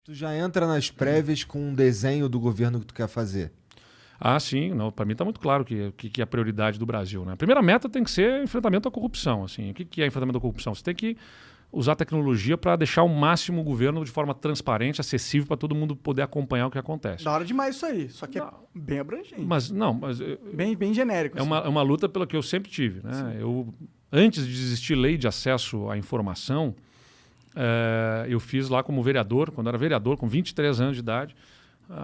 Tu já entra nas prévias com um desenho do governo que tu quer fazer? Ah, sim. Para mim está muito claro que é a prioridade do Brasil. Né? A primeira meta tem que ser enfrentamento à corrupção. Assim. O que é enfrentamento à corrupção? Você tem que usar a tecnologia para deixar ao máximo o governo de forma transparente, acessível, para todo mundo poder acompanhar o que acontece. Da hora demais isso aí, só que é bem abrangente. Mas bem genérico. É uma luta pela que eu sempre tive. Né? Antes de existir lei de acesso à informação, eu fiz lá como vereador, quando era vereador, com 23 anos de idade,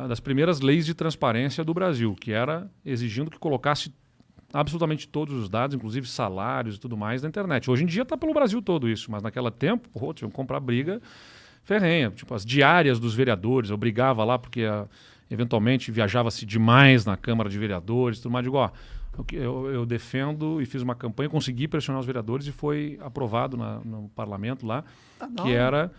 das primeiras leis de transparência do Brasil, que era exigindo que colocasse absolutamente todos os dados, inclusive salários e tudo mais, na internet. Hoje em dia está pelo Brasil todo isso, mas naquele tempo, tinham que comprar briga ferrenha. Tipo, as diárias dos vereadores, eu brigava lá porque eventualmente viajava-se demais na Câmara de Vereadores, tudo mais. Digo, eu defendo e fiz uma campanha, consegui pressionar os vereadores e foi aprovado no parlamento lá, que era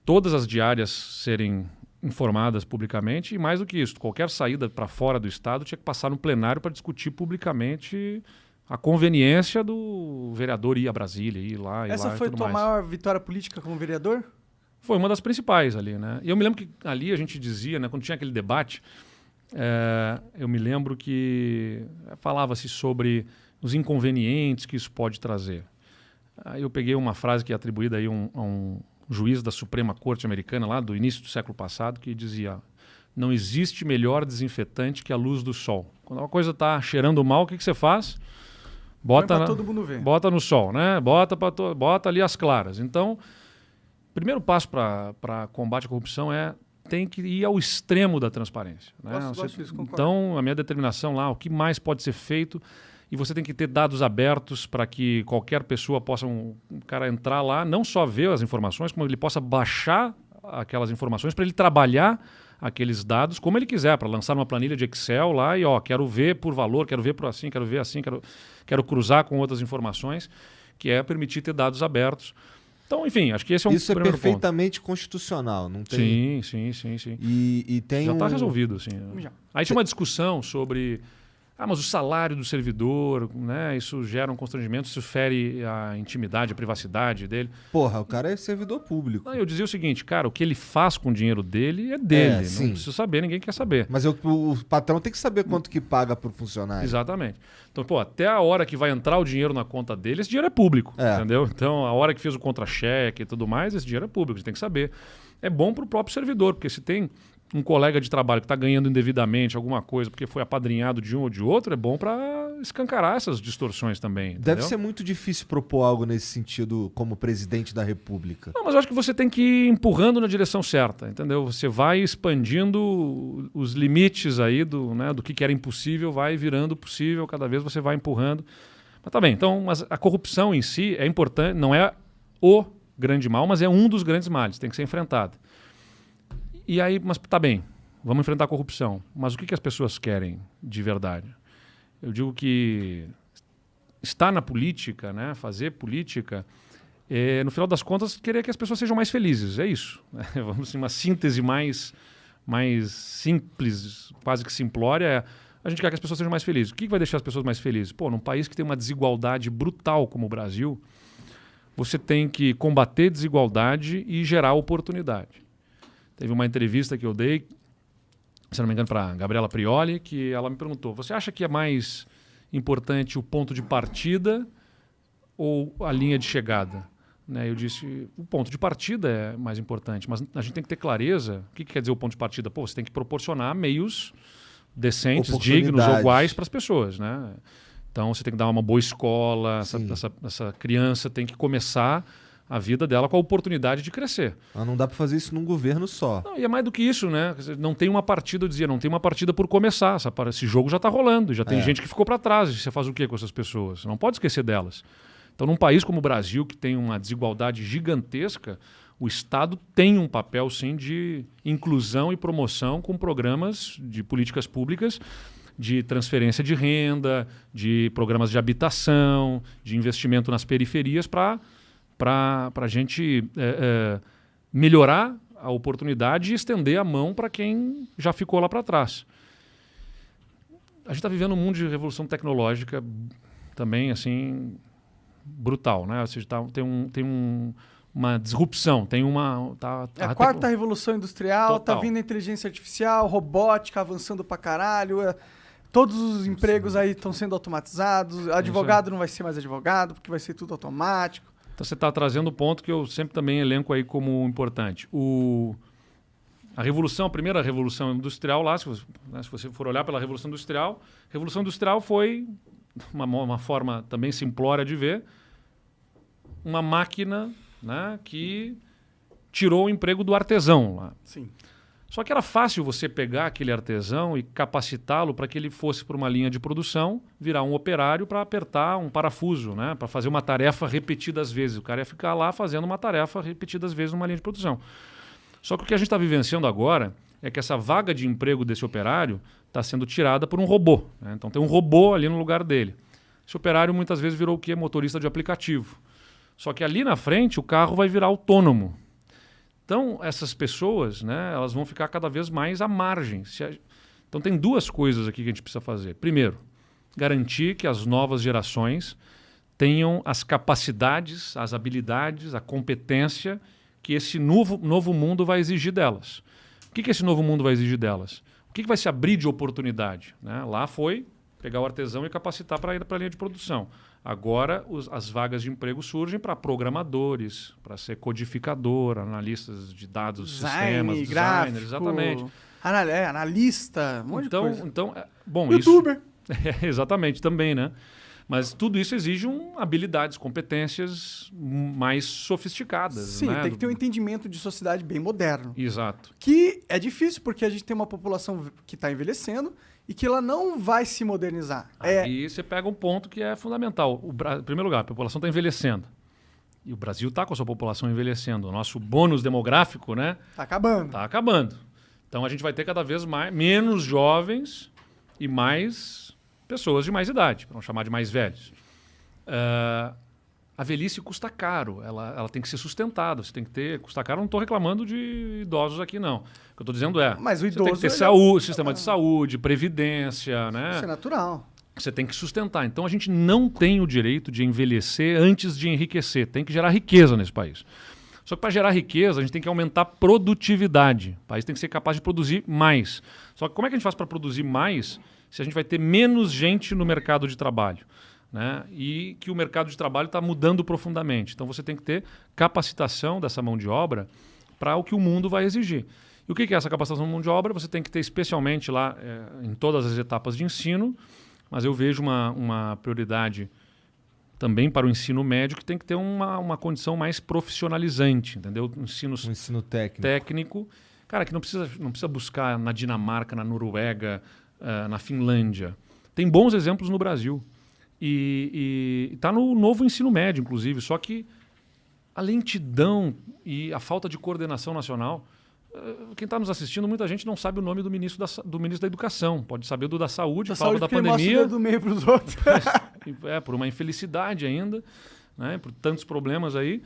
todas as diárias serem informadas publicamente e, mais do que isso, qualquer saída para fora do Estado tinha que passar no plenário para discutir publicamente a conveniência do vereador ir a Brasília, ir lá. Essa foi tua maior vitória política como vereador? Foi uma das principais ali, né? E eu me lembro que ali a gente dizia, né, quando tinha aquele debate, eu me lembro que falava-se sobre os inconvenientes que isso pode trazer. Aí eu peguei uma frase que é atribuída aí a um juiz da Suprema Corte Americana, lá do início do século passado, que dizia: não existe melhor desinfetante que a luz do sol. Quando uma coisa está cheirando mal, o que você faz? Bota todo mundo ver. Bota no sol, né? Bota ali as claras. Então, o primeiro passo para combate à corrupção tem que ir ao extremo da transparência. Né? Gosto disso, concordo. Então, a minha determinação lá, o que mais pode ser feito, e você tem que ter dados abertos para que qualquer pessoa possa, um cara entrar lá, não só ver as informações, como ele possa baixar aquelas informações para ele trabalhar aqueles dados como ele quiser, para lançar numa planilha de Excel lá e, quero ver por valor, quero ver por assim, quero ver assim, quero cruzar com outras informações, que é permitir ter dados abertos. Então, enfim, acho que esse é um Isso é primeiro perfeitamente constitucional, não tem? Sim. E tem já está resolvido, assim. Já. Aí tinha uma discussão sobre... mas o salário do servidor, né? Isso gera um constrangimento, isso fere a intimidade, a privacidade dele. Porra, o cara é servidor público. Não, eu dizia o seguinte, cara, o que ele faz com o dinheiro dele é dele. Sim. Não precisa saber, ninguém quer saber. Mas o patrão tem que saber quanto que paga pro funcionário. Exatamente. Então, até a hora que vai entrar o dinheiro na conta dele, esse dinheiro é público, entendeu? Então, a hora que fez o contra-cheque e tudo mais, esse dinheiro é público, você tem que saber. É bom pro próprio servidor, porque se tem um colega de trabalho que está ganhando indevidamente alguma coisa porque foi apadrinhado de um ou de outro, é bom para escancarar essas distorções também. Entendeu? Deve ser muito difícil propor algo nesse sentido como presidente da República. Não, mas eu acho que você tem que ir empurrando na direção certa, entendeu? Você vai expandindo os limites aí do que era impossível, vai virando possível, cada vez você vai empurrando. Mas tá bem, então mas a corrupção em si é importante, não é o grande mal, mas é um dos grandes males, tem que ser enfrentado. E aí, mas tá bem, vamos enfrentar a corrupção. Mas o que as pessoas querem de verdade? Eu digo que estar na política, né, fazer política, no final das contas, querer que as pessoas sejam mais felizes. É isso. Vamos assim, uma síntese mais simples, quase que simplória, a gente quer que as pessoas sejam mais felizes. O que vai deixar as pessoas mais felizes? Num país que tem uma desigualdade brutal como o Brasil, você tem que combater desigualdade e gerar oportunidade. Teve uma entrevista que eu dei, se não me engano, para a Gabriela Prioli, que ela me perguntou, você acha que é mais importante o ponto de partida ou a linha de chegada? Né, eu disse, o ponto de partida é mais importante, mas a gente tem que ter clareza. O que quer dizer o ponto de partida? Você tem que proporcionar meios decentes, dignos, iguais para as pessoas. Né? Então, você tem que dar uma boa escola, essa criança tem que começar a vida dela com a oportunidade de crescer. Mas não dá para fazer isso num governo só. Não, e é mais do que isso, né? Não tem uma partida, eu dizia, não tem uma partida por começar. Esse jogo já está rolando, já tem gente que ficou para trás. E você faz o quê com essas pessoas? Você não pode esquecer delas. Então, num país como o Brasil, que tem uma desigualdade gigantesca, o Estado tem um papel, sim, de inclusão e promoção com programas de políticas públicas, de transferência de renda, de programas de habitação, de investimento nas periferias para a gente melhorar a oportunidade e estender a mão para quem já ficou lá para trás. A gente está vivendo um mundo de revolução tecnológica também assim brutal, né? Ou seja, tem um uma disrupção, tem uma... A quarta revolução industrial, Total. tá vindo a inteligência artificial, robótica avançando pra caralho, todos os empregos aí estão sendo automatizados, advogado não vai ser mais advogado, porque vai ser tudo automático. Então você está trazendo um ponto que eu sempre também elenco aí como importante. A primeira revolução industrial lá, se você for olhar pela revolução industrial foi uma forma também simplória de ver, uma máquina, né, que tirou o emprego do artesão lá. Sim. Só que era fácil você pegar aquele artesão e capacitá-lo para que ele fosse para uma linha de produção, virar um operário para apertar um parafuso, né? Para fazer uma tarefa repetidas vezes. O cara ia ficar lá fazendo uma tarefa repetidas vezes numa linha de produção. Só que o que a gente está vivenciando agora é que essa vaga de emprego desse operário está sendo tirada por um robô, né? Então tem um robô ali no lugar dele. Esse operário muitas vezes virou o quê? Motorista de aplicativo. Só que ali na frente o carro vai virar autônomo. Então, essas pessoas, né, elas vão ficar cada vez mais à margem. Então, tem duas coisas aqui que a gente precisa fazer. Primeiro, garantir que as novas gerações tenham as capacidades, as habilidades, a competência que esse novo mundo vai exigir delas. O que esse novo mundo vai exigir delas? O que vai se abrir de oportunidade? Né? Lá foi pegar o artesão e capacitar para ir para a linha de produção. Agora, as vagas de emprego surgem para programadores, para ser codificador, analistas de dados, sistemas, designers, gráfico, exatamente. Analista, um monte de coisa. Bom, YouTuber. Isso, exatamente, também, né? Mas tudo isso exige habilidades, competências mais sofisticadas. Sim, né? tem que ter um entendimento de sociedade bem moderno. Exato. Que é difícil, porque a gente tem uma população que está envelhecendo e que ela não vai se modernizar. Aí você pega um ponto que é fundamental. Em primeiro lugar, a população está envelhecendo. E o Brasil está com a sua população envelhecendo. O nosso bônus demográfico, né? Está acabando. Está acabando. Então a gente vai ter cada vez menos jovens e mais pessoas de mais idade, para não chamar de mais velhos. A velhice custa caro, ela tem que ser sustentada, você tem que ter... Custa caro, eu não estou reclamando de idosos aqui, não. O que eu estou dizendo Mas o você idoso tem que ter saúde, sistema de saúde, previdência, né? Isso é natural. Você tem que sustentar. Então a gente não tem o direito de envelhecer antes de enriquecer. Tem que gerar riqueza nesse país. Só que para gerar riqueza, a gente tem que aumentar a produtividade. O país tem que ser capaz de produzir mais. Só que como é que a gente faz para produzir mais se a gente vai ter menos gente no mercado de trabalho? Né? E que o mercado de trabalho está mudando profundamente. Então você tem que ter capacitação dessa mão de obra para o que o mundo vai exigir. E o que é essa capacitação de mão de obra? Você tem que ter especialmente lá em todas as etapas de ensino, mas eu vejo uma prioridade também para o ensino médio, que tem que ter uma condição mais profissionalizante, entendeu? Um ensino técnico. Cara, que não precisa buscar na Dinamarca, na Noruega, na Finlândia. Tem bons exemplos no Brasil. E está no novo ensino médio, inclusive, só que a lentidão e a falta de coordenação nacional... Quem está nos assistindo, muita gente não sabe o nome do ministro da Educação. Pode saber do da Saúde, da fala saúde da pandemia. pandemia. Do meio para os outros. Por uma infelicidade ainda, né? Por tantos problemas aí.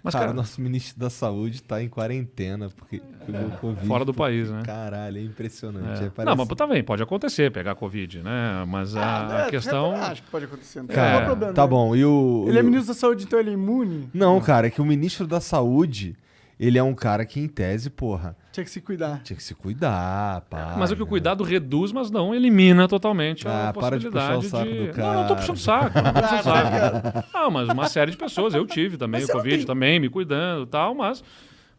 Mas, cara, cara, nosso ministro da Saúde está em quarentena porque pegou Covid. fora do país, né? Caralho, é impressionante. Não, mas também pode acontecer pegar Covid, né? Mas a questão... Acho que pode acontecer. Não Cara, tem problema, tá né? bom. Ele é ministro da Saúde, então ele é imune? Não, cara, é que o ministro da Saúde, ele é um cara que, em tese, porra... Tinha que se cuidar. Tinha que se cuidar, pá. Mas o que o cuidado reduz, mas não elimina totalmente a para de puxar possibilidade o saco do cara. Não, não tô puxando o saco. Não tô puxando o saco. Não, mas uma série de pessoas. Eu tive também Mas o você não Covid, tem- também me cuidando e tal, mas...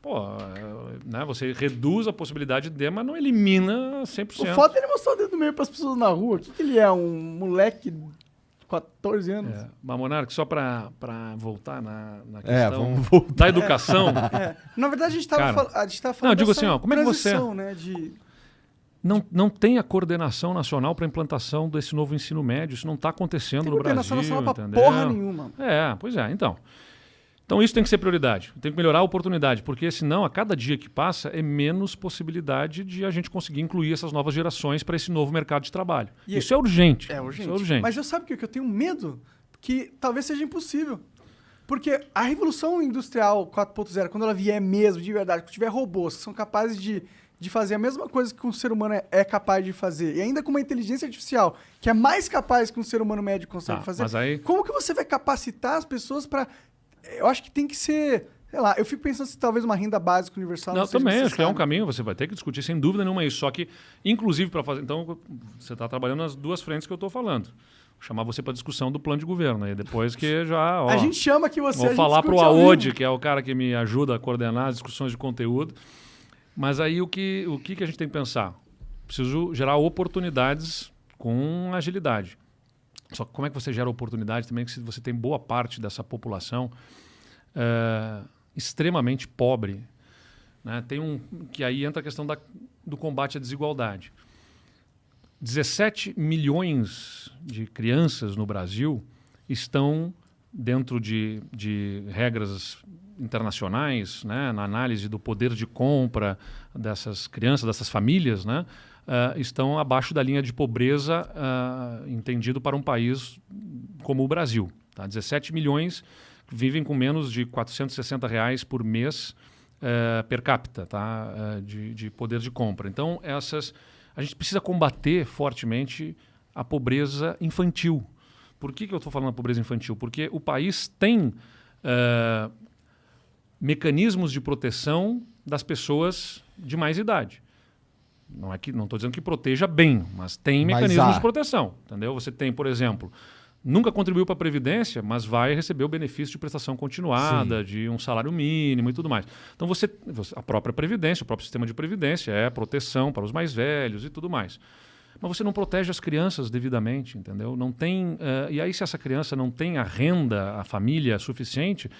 Pô, né, você reduz a possibilidade de, mas não elimina 100%. O foda é ele mostrar o dedo do meio para as pessoas na rua. O que ele é? Um moleque de 14 anos? Mas, Monark, só para voltar na questão vamos voltar. da educação... Na verdade, a gente estava Cara, falando não, eu digo dessa assim, ó, como é que você- transição, né, de... Não tem a coordenação nacional para a implantação desse novo ensino médio. Isso não está acontecendo Tem no Brasil, coordenação nacional pra entendeu? porra nenhuma. Pois é. Então isso tem que ser prioridade. Tem que melhorar a oportunidade, porque senão a cada dia que passa é menos possibilidade de a gente conseguir incluir essas novas gerações para esse novo mercado de trabalho. Isso é urgente. É urgente. Isso é urgente. Mas eu sabe o que eu tenho medo? Que talvez seja impossível. Porque a Revolução Industrial 4.0, quando ela vier mesmo, de verdade, quando tiver robôs que são capazes de fazer a mesma coisa que um ser humano é capaz de fazer, e ainda com uma inteligência artificial que é mais capaz que um ser humano médio consegue fazer, mas aí... como que você vai capacitar as pessoas para... Eu acho que tem que ser Sei lá, eu fico pensando se talvez uma renda básica universal Não, seja também, acho que é necessário. um caminho, você vai ter que discutir, sem dúvida nenhuma isso. Só que, inclusive, para fazer. Então, você está trabalhando nas duas frentes que eu estou falando. Vou chamar você para discussão do plano de governo. Aí depois que já. Ó, A gente chama aqui você. vou a gente falar para o discute ao Aode, vivo. que é o cara que me ajuda a coordenar as discussões de conteúdo. Mas aí o que a gente tem que pensar? Preciso gerar oportunidades com agilidade. Só que como é que você gera oportunidade também? Que se você tem boa parte dessa população extremamente pobre, né? Que aí entra a questão do combate à desigualdade. 17 milhões de crianças no Brasil estão dentro de regras internacionais, né, na análise do poder de compra dessas crianças, dessas famílias, né, estão abaixo da linha de pobreza entendido para um país como o Brasil. Tá? 17 milhões vivem com menos de R$460 por mês per capita, tá? De poder de compra. Então, a gente precisa combater fortemente a pobreza infantil. Por que eu estou falando da pobreza infantil? Porque o país tem mecanismos de proteção das pessoas de mais idade. Não estou dizendo que proteja bem, mas tem mecanismos de proteção. Entendeu? Você tem, por exemplo, nunca contribuiu para a Previdência, mas vai receber o benefício de prestação continuada, de um salário mínimo e tudo mais. Então, a própria Previdência, o próprio sistema de Previdência é proteção para os mais velhos e tudo mais. Mas você não protege as crianças devidamente, entendeu? Não tem, e aí, se essa criança não tem a renda, a família suficiente,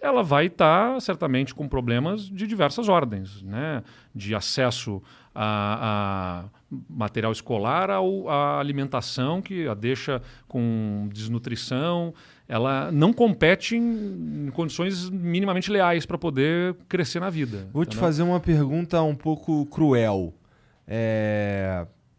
ela vai estar certamente com problemas de diversas ordens, né? De acesso a material escolar, à alimentação, que a deixa com desnutrição. Ela não compete em condições minimamente leais para poder crescer na vida. Vou te fazer uma pergunta um pouco cruel.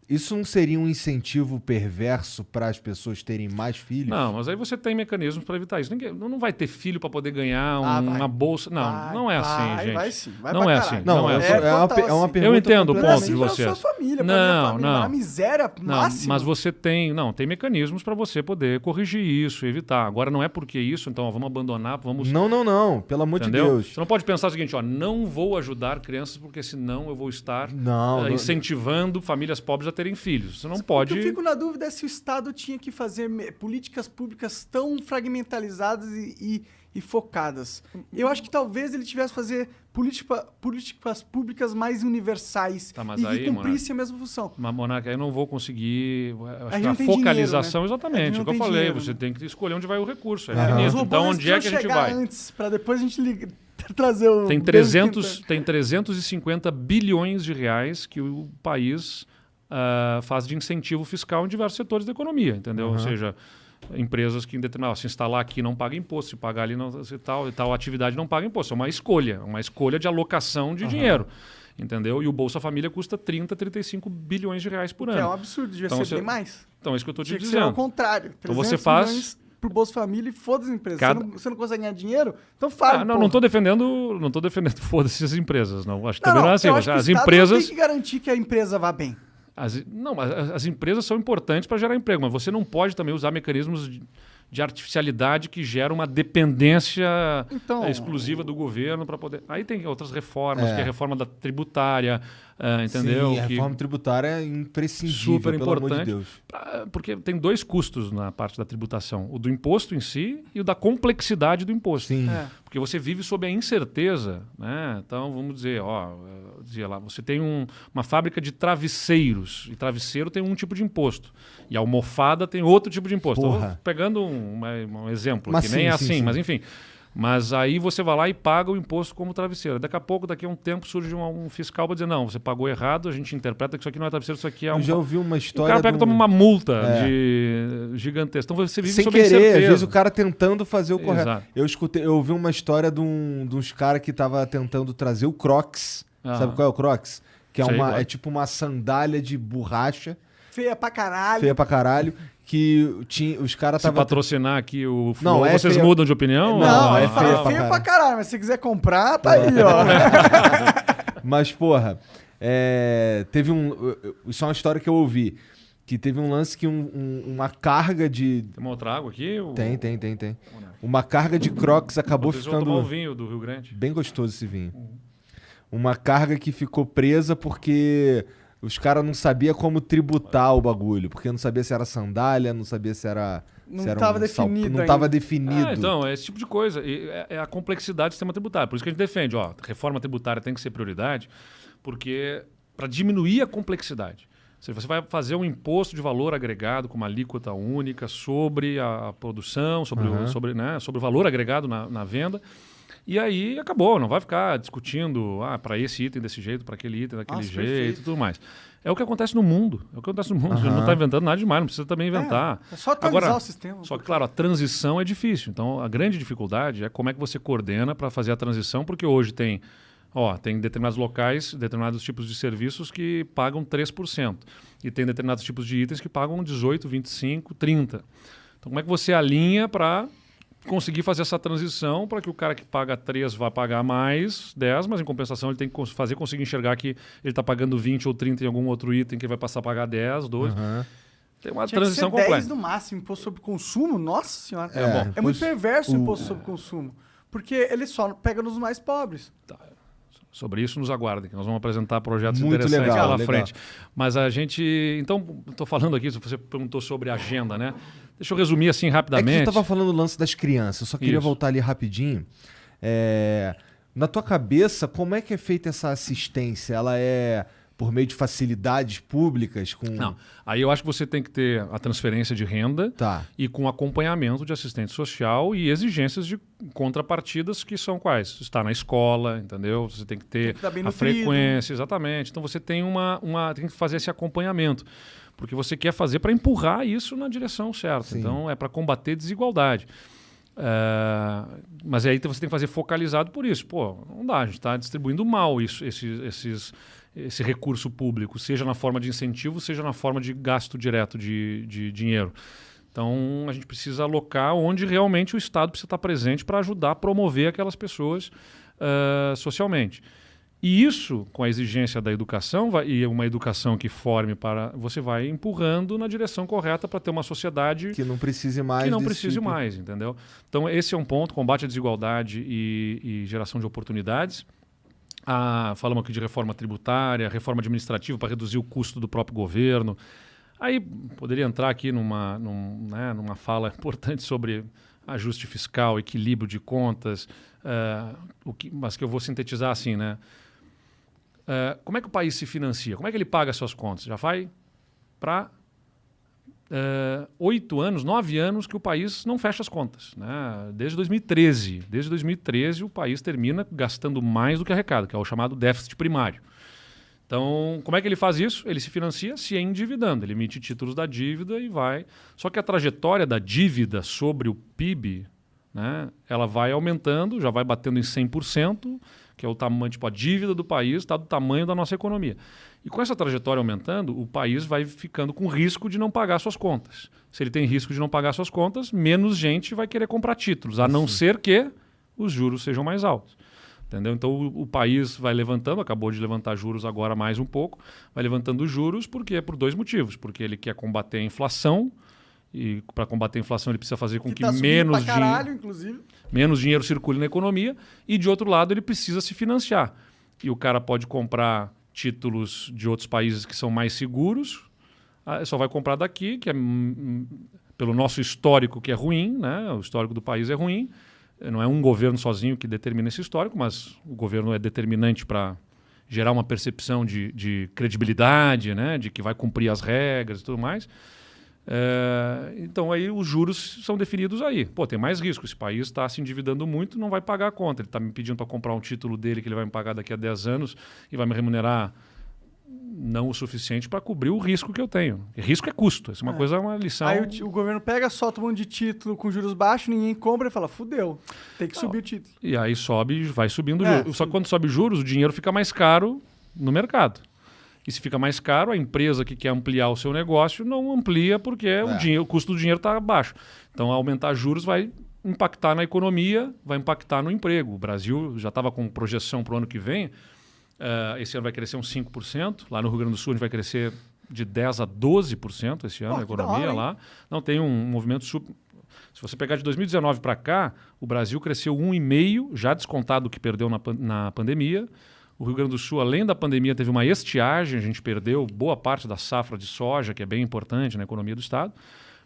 Isso não seria um incentivo perverso para as pessoas terem mais filhos? Não, mas aí você tem mecanismos para evitar isso. Não vai ter filho para poder ganhar uma bolsa. Não é assim, gente. Vai sim, vai não pra é caralho. assim. Não, Não é assim. é uma total pergunta. Eu entendo o ponto assim de pra vocês. sua família, pra Não, minha família. não. A miséria Não, máxima. mas você tem mecanismos para você poder corrigir isso, evitar. Agora não é porque isso, então vamos abandonar, vamos. Não, pelo amor de Entendeu? Deus. Você não pode pensar o seguinte, não vou ajudar crianças porque senão eu vou estar Não. incentivando famílias pobres a terem filhos. Você não pode. Eu fico na dúvida se o Estado tinha que fazer políticas públicas tão fragmentalizadas e focadas. Eu acho que talvez ele tivesse que fazer políticas públicas mais universais Mas e aí, que cumprissem a mesma função. Mas, Monarca, aí eu não vou conseguir. Acho A que gente a não tem focalização, dinheiro, né? A exatamente. gente O não que eu tem falei, dinheiro, você né? tem que escolher onde vai o recurso. É Aham. infinito. Os robôs Então, onde é que a gente chegar vai? antes, para depois a gente trazer o... Tem 350 bilhões de reais que o país faz de incentivo fiscal em diversos setores da economia, entendeu? Ou seja, empresas que em determinado, se instalar aqui não paga imposto, se pagar ali não, se tal atividade não paga imposto. É uma escolha de alocação de dinheiro, entendeu? E o Bolsa Família custa 35 bilhões de reais por ano. Que é um absurdo, devia Então, ser bem mais. Então é isso que eu estou te Tinha que ser ao dizendo. contrário. Então você 300 faz- milhões pro Bolsa Família e foda-se as empresas. Cada- Você não consegue ganhar dinheiro? Então fala. Não estou defendendo foda-se as empresas, não. Acho que também não é assim. eu acho que As o Estado empresas, tem que garantir que a empresa vá bem. as empresas são importantes para gerar emprego, mas você não pode também usar mecanismos de artificialidade que geram uma dependência Então- exclusiva do governo para poder. Aí tem outras reformas, que é a reforma da tributária, entendeu? Sim, a Que- reforma tributária é imprescindível, Super pelo amor de importante. Deus. Porque tem dois custos na parte da tributação: o do imposto em si e o da complexidade do imposto. Sim. Porque você vive sob a incerteza, né? Então, vamos dizer, dizia lá, você tem uma fábrica de travesseiros, e travesseiro tem um tipo de imposto, e a almofada tem outro tipo de imposto. Porra. Eu tô pegando um exemplo, Mas que sim, nem é sim, assim, sim. mas enfim. Mas aí você vai lá e paga o imposto como travesseiro. Daqui a pouco, daqui a um tempo, surge um fiscal para dizer, não, você pagou errado, a gente interpreta que isso aqui não é travesseiro, isso aqui é Eu já ouvi uma o história. cara pega e de um- toma uma multa gigantesca. Então você vive Sem sob querer, incerteza. às vezes o cara tentando fazer o correto. Exato. Eu ouvi uma história de uns caras que tava tentando trazer o Crocs. Aham. Sabe qual é o Crocs? Que Sei, claro. é tipo uma sandália de borracha, Feia pra caralho. feia pra caralho, que os caras Se estavam... patrocinar aqui o Flow, Não, é vocês feia. mudam de opinião? Não, Não, ele é fala feia pra feio pra caralho. caralho, mas se você quiser comprar, tá aí, ó. Mas, porra, teve um... Isso é uma história que eu ouvi. que teve um lance que uma carga de... Tem uma outra água aqui? Tem. Uma carga de Crocs acabou Vocês vão ficando... tomar o vinho do Rio Grande. Bem gostoso esse vinho. Uma carga que ficou presa porque os caras não sabiam como tributar o bagulho. Porque não sabia se era sandália, não sabia se era... Não se era estava um definido Não ainda. estava definido. Então, é esse tipo de coisa. E é a complexidade do sistema tributário. Por isso que a gente defende, reforma tributária tem que ser prioridade, porque para diminuir a complexidade. Se você vai fazer um imposto de valor agregado com uma alíquota única sobre a produção, sobre o valor agregado na venda, e aí acabou, não vai ficar discutindo para esse item desse jeito, para aquele item daquele jeito e tudo mais. É o que acontece no mundo. Você não está inventando nada demais, não precisa também inventar. É só atualizar o sistema. Só que, claro, a transição é difícil. Então, a grande dificuldade é como é que você coordena para fazer a transição, porque hoje tem determinados locais, determinados tipos de serviços que pagam 3%. E tem determinados tipos de itens que pagam 18%, 25%, 30%. Então, como é que você alinha para conseguir fazer essa transição para que o cara que paga 3 vá pagar mais 10, mas em compensação ele tem que conseguir enxergar que ele está pagando 20 ou 30 em algum outro item que vai passar a pagar 10, 12. Tem uma transição que ser 10 completa. no máximo, imposto sobre consumo, nossa senhora. É muito perverso o imposto sobre consumo. Porque ele só pega nos mais pobres. Tá. Sobre isso nos aguardem, que nós vamos apresentar projetos Muito interessantes legal, pela legal. frente. Mas a gente... Então, estou falando aqui, você perguntou sobre a agenda, né? Deixa eu resumir assim É rapidamente. que tu estava falando do lance das crianças, eu só queria Isso. voltar ali rapidinho. Na tua cabeça, como é que é feita essa assistência? Ela é por meio de facilidades públicas? Não, aí eu acho que você tem que ter a transferência de renda e com acompanhamento de assistente social e exigências de contrapartidas que são quais? Estar na escola, entendeu? Você tem que ter estar bem a nutrido. frequência, exatamente. Então você tem tem que fazer esse acompanhamento, porque você quer fazer para empurrar isso na direção certa. Sim. Então é para combater desigualdade. Mas aí você tem que fazer focalizado por isso. Pô, não dá, a gente está distribuindo mal esse recurso público, seja na forma de incentivo, seja na forma de gasto direto de dinheiro. Então, a gente precisa alocar onde realmente o Estado precisa estar presente para ajudar a promover aquelas pessoas socialmente. E isso, com a exigência da educação, e uma educação que forme para... Você vai empurrando na direção correta para ter uma sociedade... Que não precise mais Que não desse precise tipo. mais, entendeu? Então, esse é um ponto, combate à desigualdade e geração de oportunidades. Falamos aqui de reforma tributária, reforma administrativa para reduzir o custo do próprio governo. Aí poderia entrar aqui numa fala importante sobre ajuste fiscal, equilíbrio de contas, mas que eu vou sintetizar assim, né? Como é que o país se financia? Como é que ele paga suas contas? Já vai para 8 anos, 9 anos que o país não fecha as contas, né? Desde 2013. Desde 2013 o país termina gastando mais do que arrecada, que é o chamado déficit primário. Então, como é que ele faz isso? Ele se financia se endividando. Ele emite títulos da dívida e vai... Só que a trajetória da dívida sobre o PIB, né, ela vai aumentando, já vai batendo em 100%, que é o tamanho, tipo, a dívida do país está do tamanho da nossa economia. E com essa trajetória aumentando, o país vai ficando com risco de não pagar suas contas. Se ele tem risco de não pagar suas contas, menos gente vai querer comprar títulos, a não ser que os juros sejam mais altos. Entendeu? Então o país vai levantando, acabou de levantar juros agora mais um pouco, vai levantando os juros por 2 motivos. Porque ele quer combater a inflação, e para combater a inflação ele precisa fazer com que tá menos pra caralho, inclusive. menos dinheiro circule na economia, e de outro lado ele precisa se financiar. E o cara pode comprar títulos de outros países que são mais seguros, só vai comprar daqui, que é pelo nosso histórico que é ruim, né? O histórico do país é ruim, não é um governo sozinho que determina esse histórico, mas o governo é determinante para gerar uma percepção de credibilidade, né? De que vai cumprir as regras e tudo mais. Então aí os juros são definidos aí. Pô, tem mais risco. Esse país está se endividando muito, não vai pagar a conta. Ele está me pedindo para comprar um título dele que ele vai me pagar daqui a 10 anos e vai me remunerar não o suficiente para cobrir o risco que eu tenho. E risco é custo. Essa é uma lição. Aí o governo pega, solta um monte de título com juros baixos, ninguém compra e fala, fudeu, tem que subir o título. E aí vai subindo o juros. Só que quando sobe juros, o dinheiro fica mais caro no mercado. E se fica mais caro, a empresa que quer ampliar o seu negócio não amplia porque o custo do dinheiro está baixo. Então, aumentar juros vai impactar na economia, vai impactar no emprego. O Brasil já estava com projeção para o ano que vem. Esse ano vai crescer uns 5%. Lá no Rio Grande do Sul a gente vai crescer de 10% a 12% esse ano, a economia lá. Não, tem um movimento super... Se você pegar de 2019 para cá, o Brasil cresceu 1,5%, já descontado o que perdeu na pandemia. O Rio Grande do Sul, além da pandemia, teve uma estiagem, a gente perdeu boa parte da safra de soja, que é bem importante na economia do Estado.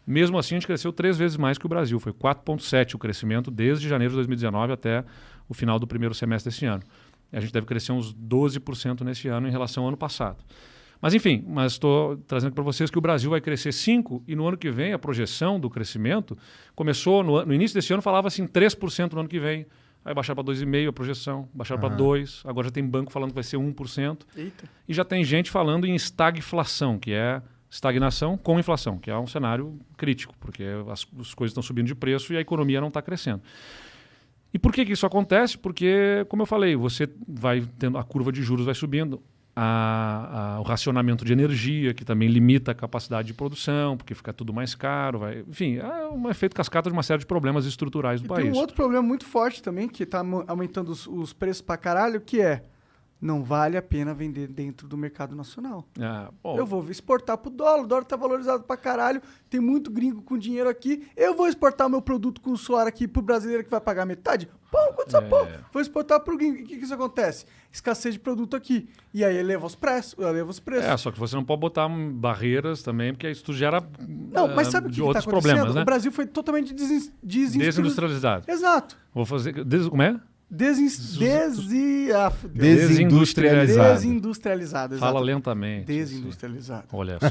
Mesmo assim, a gente cresceu 3 vezes mais que o Brasil. Foi 4,7% o crescimento desde janeiro de 2019 até o final do primeiro semestre desse ano. A gente deve crescer uns 12% nesse ano em relação ao ano passado. Mas enfim, estou trazendo para vocês que o Brasil vai crescer 5% e no ano que vem a projeção do crescimento começou, no início desse ano falava-se em 3% no ano que vem, aí baixaram para 2,5% a projeção, baixaram para 2%, agora já tem banco falando que vai ser 1%. Eita. E já tem gente falando em estagflação, que é estagnação com inflação, que é um cenário crítico, porque as coisas estão subindo de preço e a economia não está crescendo. E por que isso acontece? Porque, como eu falei, você vai tendo a curva de juros vai subindo, o racionamento de energia, que também limita a capacidade de produção, porque fica tudo mais caro. Enfim, é um efeito cascata de uma série de problemas estruturais do país. Tem um outro problema muito forte também, que está aumentando os preços pra caralho, que é não vale a pena vender dentro do mercado nacional. Eu vou exportar pro dólar, o dólar tá valorizado pra caralho, tem muito gringo com dinheiro aqui, eu vou exportar o meu produto com suor aqui pro brasileiro que vai pagar metade? Quanto essa porra? Vou exportar pro gringo. O que isso acontece? Escassez de produto aqui. E aí eleva os preços. Só que você não pode botar barreiras também, porque isso gera mas sabe o que outros tá problemas, né? O Brasil foi totalmente desindustrializado. Exato. Vou fazer... Como é? Desindustrializado. Fala lentamente. Desindustrializado. Assim. Olha só.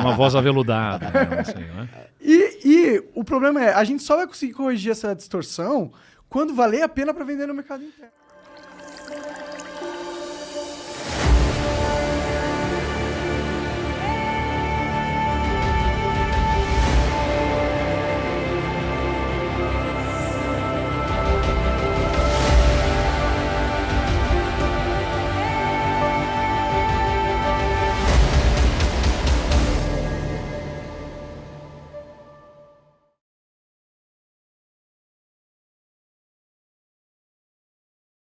Uma voz aveludada. Assim, né? E o problema é, a gente só vai conseguir corrigir essa distorção quando valer a pena para vender no mercado interno.